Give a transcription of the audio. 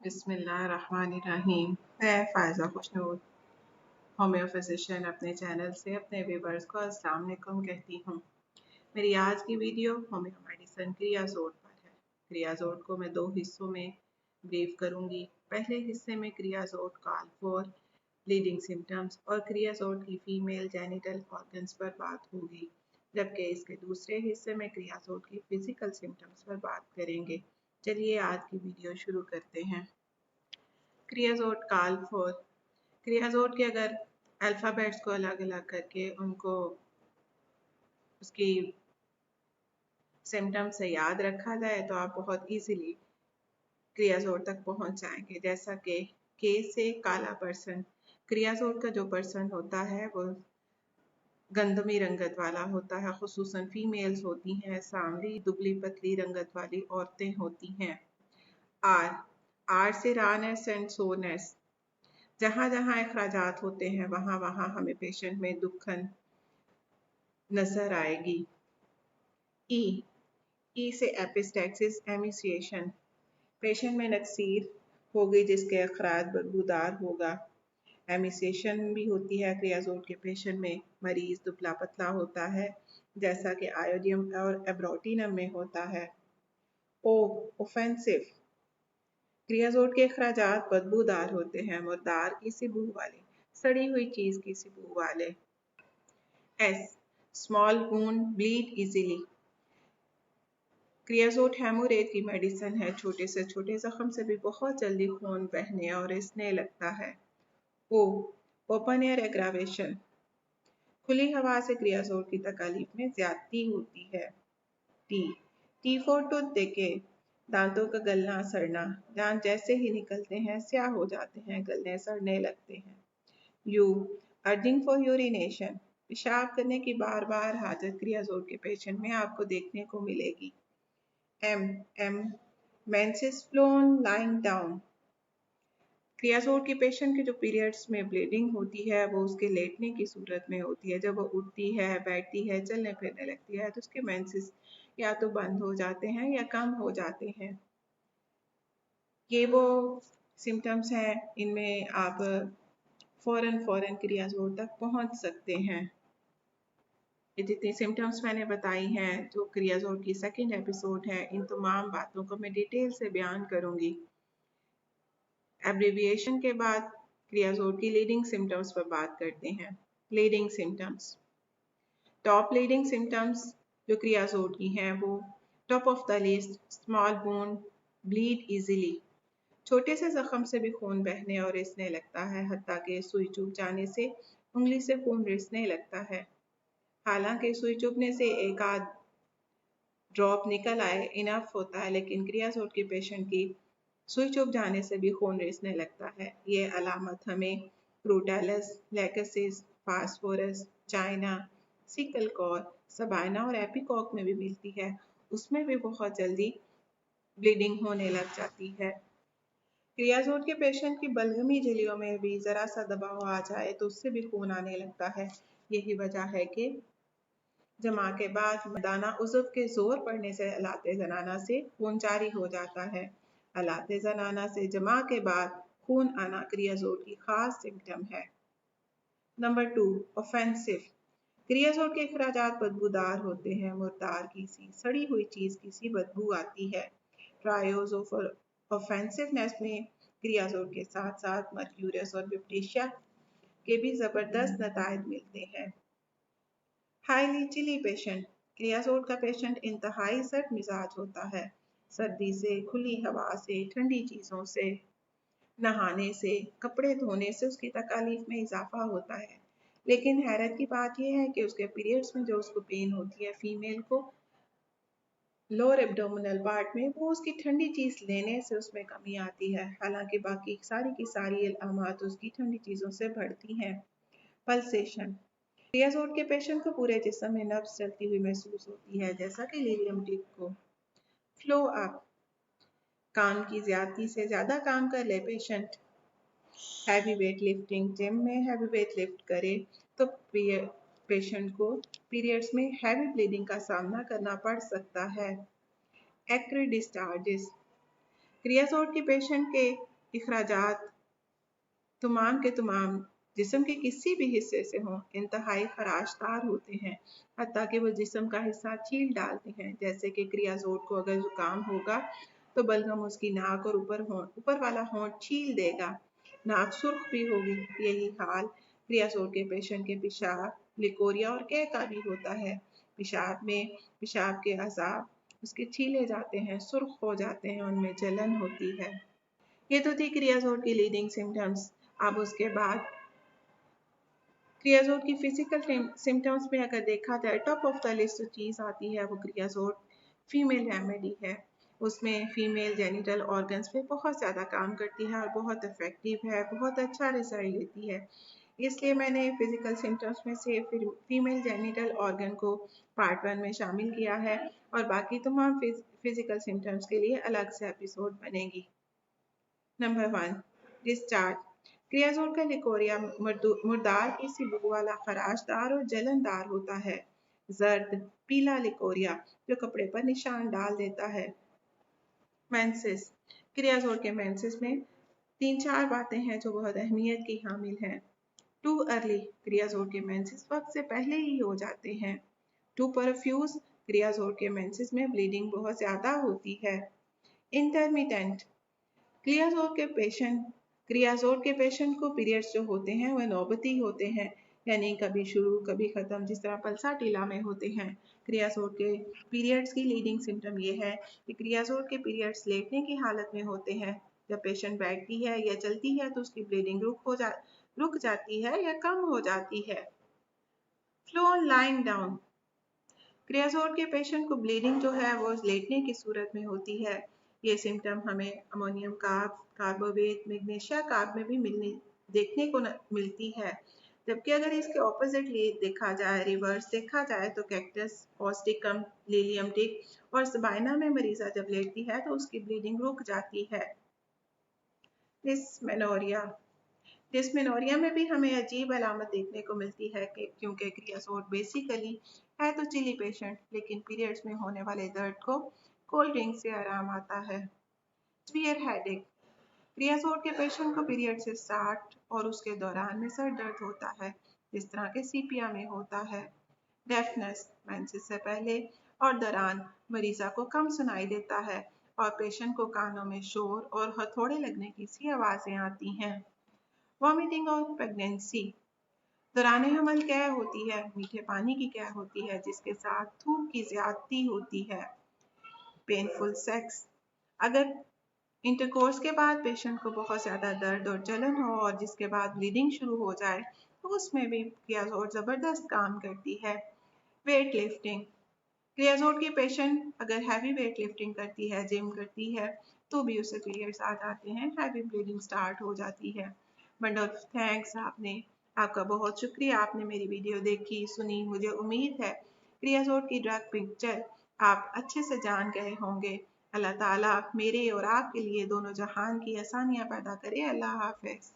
बिस्मिल्लाहिर्रहमानिर्रहीम। मैं Faiza खुशनूर homeo physician अपने चैनल से अपने व्यूअर्स को अस्सलाम वालेकुम कहती हूँ। मेरी आज की वीडियो होम्यो मेडिसिन क्रियाज़ोल पर है। क्रियाज़ोल को मैं 2 हिस्सों में ब्रीफ करूँगी। पहले हिस्से में क्रियाज़ोल कॉल फॉर ब्लीडिंग सिम्टम्स और क्रियाज़ोल की फीमेल जेनिटल ऑर्गन्स पर बात होगी, जबकि इसके दूसरे हिस्से में क्रियाज़ोल की फिजिकल सिम्टम्स पर बात करेंगे। चलिए आज की वीडियो शुरू करते हैं। क्रियाज़ोल कॉल फॉर क्रियाज़ोल के अगर अल्फ़ाबेट्स को अलग अलग करके उनको उसकी सिम्टम्स से याद रखा जाए तो आप बहुत इजीली क्रियाज़ोल तक पहुंच जाएंगे। जैसा कि के से काला पर्सन, क्रियाज़ोल का जो पर्सन होता है वो गंदमी रंगत वाला होता है, खुसूसन फीमेल्स होती हैं, सांवली दुबली पतली रंगत वाली औरतें होती हैं। आर आर से रानेस एंड सोनेस, जहाँ जहाँ अखराजात होते हैं वहाँ वहाँ हमें पेशेंट में दुखन नजर आएगी। ई से एपिस्टैक्सिस एमिसिएशन, पेशेंट में नक्सीर होगी जिसके अखराज बदबूदार होगा। एमिसिएशन भी होती है क्रियाज़ोल के पेशेंट में। मरीज दुबला पतला होता है जैसा कि आयोडियम और एब्रोटिनम में होता है। ऑफेंसिव, क्रियाज़ोल के अखराजात बदबूदार होते हैं, मुर्दार की सी बू वाले, सड़ी हुई चीज की सी बू वाले। As small wound bleed easily, creosote haemorrhage की मेडिसिन है। छोटे से छोटे जख्म से भी बहुत जल्दी खून बहने और रिसने लगता है। ओ ओपन एयर एग्रावेशन, खुली हवा से क्रियाज़ोल की तकालीफ में ज्यादती होती है। टी फॉर टूथ डिके, दांतों का गलना सड़ना, दांत जैसे ही निकलते हैं स्याह हो जाते हैं, गलने सड़ने लगते हैं। यू अर्जिंग फॉर यूरिनेशन, पेशाब करने की बार बार हाजत क्रियाज़ोल के पेशेंट में आपको देखने को मिलेगी। एम menses flow on lying down, creosote के पेशेंट के जो पीरियड्स में ब्लीडिंग होती है वो उसके लेटने की सूरत में होती है। जब वो उठती है, बैठती है, चलने फिरने लगती है तो उसके मेंसेस या तो बंद हो जाते हैं या कम हो जाते हैं। ये वो सिम्टम्स हैं, इनमें आप फौरन क्रियाज़ोल तक पहुंच सकते हैं। ये जितनी सिम्टम्स मैंने बताई हैं जो क्रियाज़ोल की सेकंड एपिसोड है, इन तमाम बातों को मैं डिटेल से बयान करूंगी। एब्रिविएशन के बाद क्रियाज़ोल की लीडिंग सिम्टम्स पर बात करते हैं। Leading symptoms, top leading symptoms जो क्रियाज़ोल की हैं वो top of the list small wound bleed easily, छोटे से जख्म से भी खून बहने और रिसने लगता है, हत्ता कि सुई चुभ जाने से उंगली से खून रिसने लगता है। हालांकि सुई चुभने से एक आध ड्रॉप निकल आए इनफ होता है, लेकिन क्रियाज़ोल की पेशेंट की सुई चुभ जाने से भी खून रिसने लगता है। ये अलामत हमें crotalus, lachesis, phosphorus, china, secale cor, sabina और एपिकॉक में भी मिलती है। उसमें भी बहुत जल्दी ब्लीडिंग होने लग जाती है। क्रियाज़ोल के पेशेंट की बलगमी झिल्लियों में भी ज़रा सा दबाव आ जाए तो उससे भी खून आने लगता है। यही वजह है कि जमा के बाद दाना उज़व के जोर पड़ने से अलाते ज़नाना से खून जारी हो जाता है। अलाते ज़नाना से जमा के बाद खून आना क्रियाज़ोल की खास सिम्टम है। नंबर 2 ऑफेंसिव, क्रियाज़ोल के अखराजात बदबूदार होते हैं, मुर्दार की सी सड़ी हुई चीज की सी बदबू आती है। ट्रायोज ऑफ ऑफेंसिवनेस में क्रियाज़ोल के साथ साथ मर्क्यूरियस और विप्टिशिया के भी जबरदस्त नतायज मिलते हैं। हाईली चिली पेशेंट, क्रियाज़ोल का पेशेंट इंतहाई सर्द मिजाज होता है। सर्दी से, खुली हवा से, ठंडी चीज़ों से, नहाने से, कपड़े धोने से उसकी तकालीफ में इजाफा होता है। लेकिन हैरत की बात यह है कि उसके पीरियड्स में जो उसको पेन होती है फीमेल को लोअर एब्डोमिनल पार्ट में, वो उसकी ठंडी चीज़ लेने से उसमें कमी आती है। हालांकि बाकी सारी की सारी अलामात उसकी ठंडी चीज़ों से बढ़ती हैं। पल्सेशन, क्रियाज़ोल के पेशेंट को पूरे जिस्म में नब्ज़ चलती हुई महसूस होती है, जैसा कि लीलियम टिक को। फ्लो अप, काम की ज्यादती से ज़्यादा काम कर ले patient, heavy weight lifting, gym में हैवी वेट लिफ्ट करे तो पेशेंट को पीरियड्स में हैवी ब्लीडिंग का सामना करना पड़ सकता है। एक्रे डिस्चार्जेस, क्रियाज़ोल के पेशेंट के अखराजात तमाम के तमाम जिस्म के किसी भी हिस्से से हों इंतहाई खराशदार होते हैं, हत्ता कि वो जिस्म का हिस्सा छील डालते हैं। जैसे कि क्रियाजोट को अगर जुकाम होगा तो बलगम उसकी नाक और ऊपर वाला होंठ छील देगा, नाक सुर्ख भी होगी। यही हाल क्रियाजोट के पेशेंट के पेशाब, लिकोरिया और कैं का भी होता है। पेशाब के अज़ाब उसके छीले जाते हैं, सुर्ख हो जाते हैं, उनमें जलन होती है। ये तो थी क्रियाजोट की लीडिंग सिम्टम्स। अब उसके बाद क्रियाजोट की फिजिकल सिम्टम्स में अगर देखा जाए, टॉप ऑफ द लिस्ट जो चीज़ आती है वो क्रियाजोट फीमेल रेमेडी है। उसमें फीमेल जेनिटल ऑर्गन्स पे बहुत ज़्यादा काम करती है और बहुत इफेक्टिव है, बहुत अच्छा रिजल्ट देती है। इसलिए मैंने फिजिकल सिम्टम्स में से फीमेल जेनिटल ऑर्गन को पार्ट 1 में शामिल किया है और बाकी तमाम फिजिकल सिम्टम्स के लिए अलग से एपिसोड बनेगी। Number 1, discharge. क्रियाजोट का लिकोरिया मुर्दार की सी बू वाला खराशदार और जलनदार होता है। जर्द पीला लिकोरिया जो कपड़े पर निशान डाल देता है। मेंसेस। क्रियाजोट के मेंसेस में 3-4 बातें हैं जो बहुत अहमियत की हामिल हैं। Too early. क्रियाजोट के मेंसेस वक्त से पहले ही हो जाते हैं। To perfuse. क्रियाजोट के मेंसेस में ब्लीडिंग बहुत ज्यादा होती है। इंटरमिटेंट। क्रियाजोट के पेशेंट को पीरियड्स जो होते हैं वह नौबती होते हैं, यानी कभी शुरू कभी खत्म, जिस तरह पल्सा टीला में होते हैं। क्रियाजोट के पीरियड्स की लीडिंग सिम्टम ये है कि क्रियाजोट के पीरियड्स लेटने की हालत में होते हैं। जब पेशेंट बैठती है या चलती है तो उसकी ब्लीडिंग रुक जाती है या कम हो जाती है। Flow on lying down. Creosote के पेशेंट को ब्लीडिंग जो है वो लेटने की सूरत में होती है। ये सिम्टम हमें अमोनियम कार्ब, कार्बोवेट, मैग्नीशिया कार्ब में भी देखने को मिलती है। जबकि अगर इसके ऑपोजिटली देखा जाए, रिवर्स देखा जाए, तो कैक्टस, ऑस्टिकम, लिलियम टिक और सबाइना में मरीजा जब लेटती है तो उसकी ब्लीडिंग रुक जाती है। डिस्मेनोरिया। डिस्मेनोरिया में भी हमें अजीब अलामत देखने को मिलती है कि क्योंकि क्रियाजोट बेसिकली है तो चिली पेशेंट, लेकिन पीरियड्स में होने वाले दर्द को कोल्ड ड्रिंक से आराम आता है। Severe headache. क्रियाजोट के पेशेंट को पीरियड से स्टार्ट और उसके दौरान में सर दर्द होता है, जिस तरह के सीपिया में होता है। डेफनेस। मेंसेस से पहले और दौरान मरीजा को कम सुनाई देता है और पेशेंट को कानों में शोर और हथौड़े लगने की सी आवाजें आती हैं। वॉमिटिंग और प्रेगनेंसी। दौरान हमल कैं होती है, मीठे पानी की कैं होती है जिसके साथ थूक की ज्यादती होती है। Painful sex. अगर इंटरकोर्स के बाद पेशेंट को बहुत ज्यादा दर्द और जलन हो और जिसके बाद ब्लीडिंग शुरू हो जाए तो उसमें भी क्रियाजोट जबरदस्त काम करती है। Weight lifting. क्रियाजोट की पेशेंट अगर हैवी वेट लिफ्टिंग करती है, जिम करती है, तो भी उसे पीरियड्स आ जाते हैं, हैवी ब्लीडिंग स्टार्ट हो जाती है। बंडल ऑफ थैंक्स आपका बहुत शुक्रिया, आपने मेरी वीडियो देखी, सुनी। मुझे उम्मीद है क्रियाजोट की ड्रग पिक्चर आप अच्छे से जान गए होंगे। अल्लाह ताला मेरे और आपके लिए दोनों जहान की आसानियां पैदा करे। अल्लाह हाफिज।